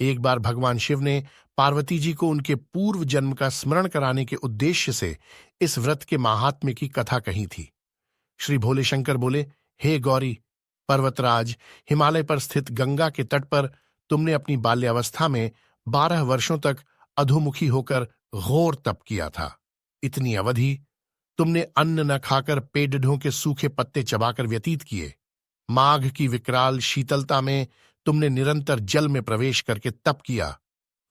एक बार भगवान शिव ने पार्वती जी को उनके पूर्व जन्म का स्मरण कराने के उद्देश्य से इस व्रत के माहात्म्य की कथा कही थी। श्री भोले शंकर बोले, हे गौरी, पर्वतराज, हिमालय पर स्थित गंगा के तट पर तुमने अपनी बाल्यावस्था में 12 वर्षों तक अधोमुखी होकर घोर तप किया था। इतनी अवधि तुमने अन्न न खाकर पेड़ों के सूखे पत्ते चबाकर व्यतीत किए। माघ की विकराल शीतलता में तुमने निरंतर जल में प्रवेश करके तप किया।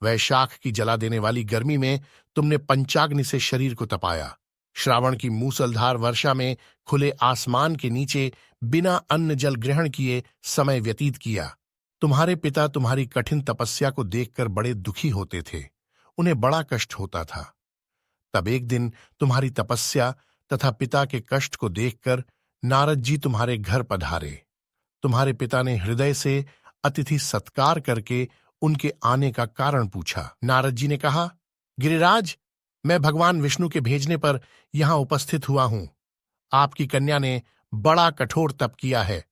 वैशाख की जला देने वाली गर्मी में तुमने पंचाग्नि से शरीर को तपाया। श्रावण की मूसलधार वर्षा में खुले आसमान के नीचे बिना अन्न जल ग्रहण किए समय व्यतीत किया। तुम्हारे पिता तुम्हारी कठिन तपस्या को देखकर बड़े दुखी होते थे, उन्हें बड़ा कष्ट होता था। तब एक दिन तुम्हारी तपस्या तथा पिता के कष्ट को देखकर नारद जी तुम्हारे घर पधारे। तुम्हारे पिता ने हृदय से अतिथि सत्कार करके उनके आने का कारण पूछा। नारद जी ने कहा, गिरिराज, मैं भगवान विष्णु के भेजने पर यहां उपस्थित हुआ हूं। आपकी कन्या ने बड़ा कठोर तप किया है।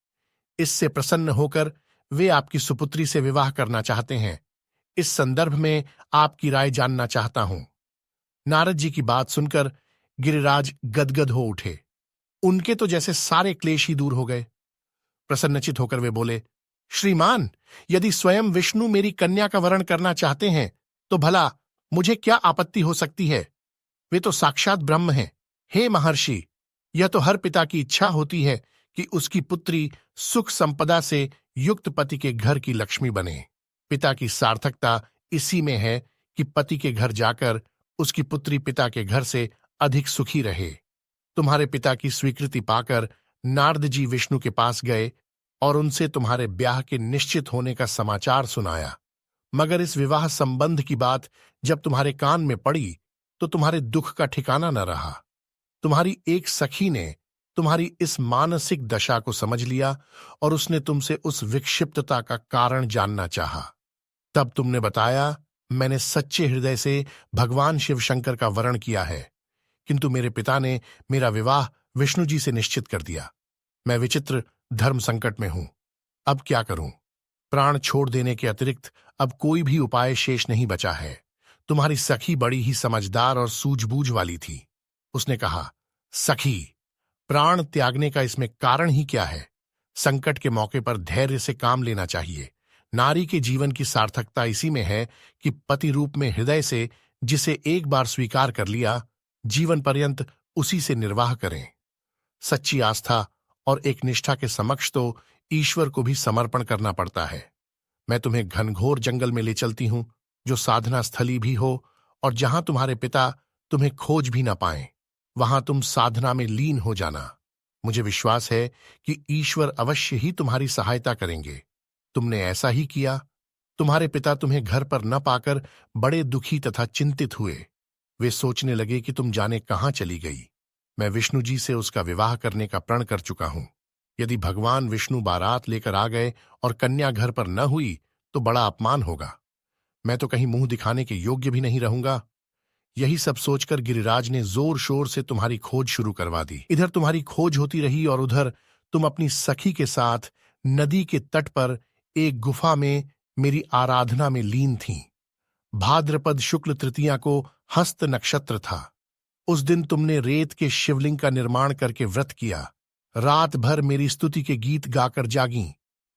इससे प्रसन्न होकर वे आपकी सुपुत्री से विवाह करना चाहते हैं। इस संदर्भ में आपकी राय जानना चाहता हूं। नारद जी की बात सुनकर गिरिराज गदगद हो उठे। उनके तो जैसे सारे क्लेश ही दूर हो गए। प्रसन्नचित होकर वे बोले, श्रीमान, यदि स्वयं विष्णु मेरी कन्या का वरण करना चाहते हैं तो भला मुझे क्या आपत्ति हो सकती है? वे तो साक्षात ब्रह्म हैं। हे महर्षि, यह तो हर पिता की इच्छा होती है कि उसकी पुत्री सुख संपदा से युक्त पति के घर की लक्ष्मी बने। पिता की सार्थकता इसी में है कि पति के घर जाकर उसकी पुत्री पिता के घर से अधिक सुखी रहे। तुम्हारे पिता की स्वीकृति पाकर नारद जी विष्णु के पास गए और उनसे तुम्हारे ब्याह के निश्चित होने का समाचार सुनाया। मगर इस विवाह संबंध की बात जब तुम्हारे कान में पड़ी तो तुम्हारे दुख का ठिकाना न रहा। तुम्हारी एक सखी ने तुम्हारी इस मानसिक दशा को समझ लिया और उसने तुमसे उस विक्षिप्तता का कारण जानना चाहा। तब तुमने बताया, मैंने सच्चे हृदय से भगवान शिव शंकर का वरण किया है, किंतु मेरे पिता ने मेरा विवाह विष्णु जी से निश्चित कर दिया। मैं विचित्र धर्म संकट में हूं। अब क्या करूं? प्राण छोड़ देने के अतिरिक्त अब कोई भी उपाय शेष नहीं बचा है। तुम्हारी सखी बड़ी ही समझदार और सूझबूझ वाली थी। उसने कहा, सखी, प्राण त्यागने का इसमें कारण ही क्या है? संकट के मौके पर धैर्य से काम लेना चाहिए। नारी के जीवन की सार्थकता इसी में है कि पति रूप में हृदय से जिसे एक बार स्वीकार कर लिया, जीवन पर्यंत उसी से निर्वाह करें। सच्ची आस्था और एक निष्ठा के समक्ष तो ईश्वर को भी समर्पण करना पड़ता है। मैं तुम्हें घनघोर जंगल में ले चलती हूं, जो साधना स्थली भी हो, और जहां तुम्हारे पिता तुम्हें खोज भी ना पाएं, वहां तुम साधना में लीन हो जाना। मुझे विश्वास है कि ईश्वर अवश्य ही तुम्हारी सहायता करेंगे। तुमने ऐसा ही किया। तुम्हारे पिता तुम्हें घर पर न पाकर बड़े दुखी तथा चिंतित हुए। वे सोचने लगे कि तुम जाने कहां चली गई। मैं विष्णु जी से उसका विवाह करने का प्रण कर चुका हूं। यदि भगवान विष्णु बारात लेकर आ गए और कन्या घर पर न हुई तो बड़ा अपमान होगा। मैं तो कहीं मुंह दिखाने के योग्य भी नहीं रहूंगा। यही सब सोचकर गिरिराज ने जोर शोर से तुम्हारी खोज शुरू करवा दी। इधर तुम्हारी खोज होती रही और उधर तुम अपनी सखी के साथ नदी के तट पर एक गुफा में मेरी आराधना में लीन थीं। भाद्रपद शुक्ल तृतीया को हस्त नक्षत्र था। उस दिन तुमने रेत के शिवलिंग का निर्माण करके व्रत किया। रात भर मेरी स्तुति के गीत गाकर जागीं।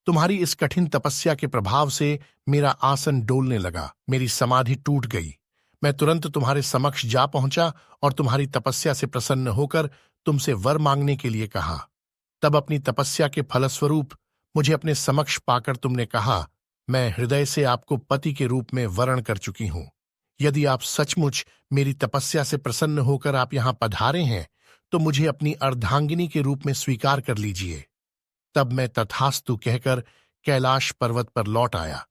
तुम्हारी इस कठिन तपस्या के प्रभाव से मेरा आसन डोलने लगा, मेरी समाधि टूट गई। मैं तुरंत तुम्हारे समक्ष जा पहुंचा और तुम्हारी तपस्या से प्रसन्न होकर तुमसे वर मांगने के लिए कहा। तब अपनी तपस्या के फलस्वरूप मुझे अपने समक्ष पाकर तुमने कहा, मैं हृदय से आपको पति के रूप में वरण कर चुकी हूं। यदि आप सचमुच मेरी तपस्या से प्रसन्न होकर आप यहां पधारे हैं तो मुझे अपनी अर्धांगिनी के रूप में स्वीकार कर लीजिए। तब मैं तथास्तु कहकर कैलाश पर्वत पर लौट आया।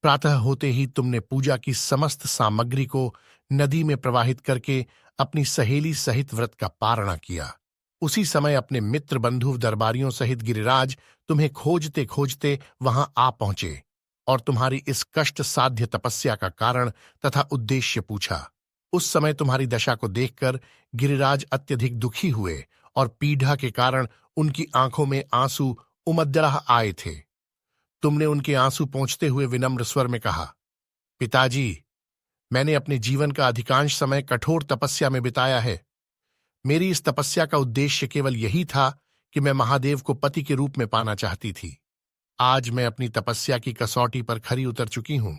प्रातः होते ही तुमने पूजा की समस्त सामग्री को नदी में प्रवाहित करके अपनी सहेली सहित व्रत का पारणा किया। उसी समय अपने मित्र बंधु दरबारियों सहित गिरिराज तुम्हें खोजते खोजते वहां आ पहुंचे और तुम्हारी इस कष्ट साध्य तपस्या का कारण तथा उद्देश्य पूछा। उस समय तुम्हारी दशा को देखकर गिरिराज अत्यधिक दुखी हुए और पीड़ा के कारण उनकी आंखों में आंसू उमद्दड़ आए थे। तुमने उनके आंसू पोंछते हुए विनम्र स्वर में कहा, पिताजी, मैंने अपने जीवन का अधिकांश समय कठोर तपस्या में बिताया है। मेरी इस तपस्या का उद्देश्य केवल यही था कि मैं महादेव को पति के रूप में पाना चाहती थी। आज मैं अपनी तपस्या की कसौटी पर खरी उतर चुकी हूं।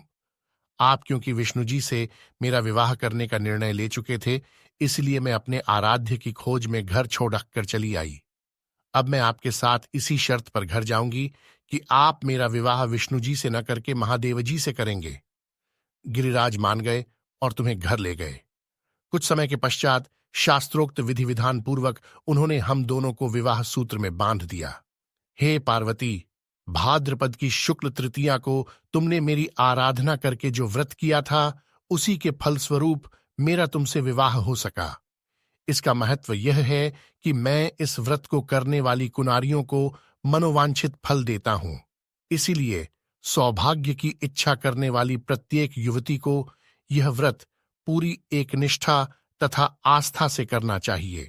आप क्योंकि विष्णु जी से मेरा विवाह करने का निर्णय ले चुके थे, इसलिए मैं अपने आराध्य की खोज में घर छोड़ कर चली आई। अब मैं आपके साथ इसी शर्त पर घर जाऊंगी कि आप मेरा विवाह विष्णु जी से न करके महादेव जी से करेंगे। गिरिराज मान गए और तुम्हें घर ले गए। कुछ समय के पश्चात शास्त्रोक्त विधि विधान पूर्वक उन्होंने हम दोनों को विवाह सूत्र में बांध दिया। हे पार्वती, भाद्रपद की शुक्ल तृतीया को तुमने मेरी आराधना करके जो व्रत किया था, उसी के फलस्वरूप मेरा तुमसे विवाह हो सका। इसका महत्व यह है कि मैं इस व्रत को करने वाली कुनारियों को मनोवांछित फल देता हूं। इसीलिए सौभाग्य की इच्छा करने वाली प्रत्येक युवती को यह व्रत पूरी एकनिष्ठा तथा आस्था से करना चाहिए।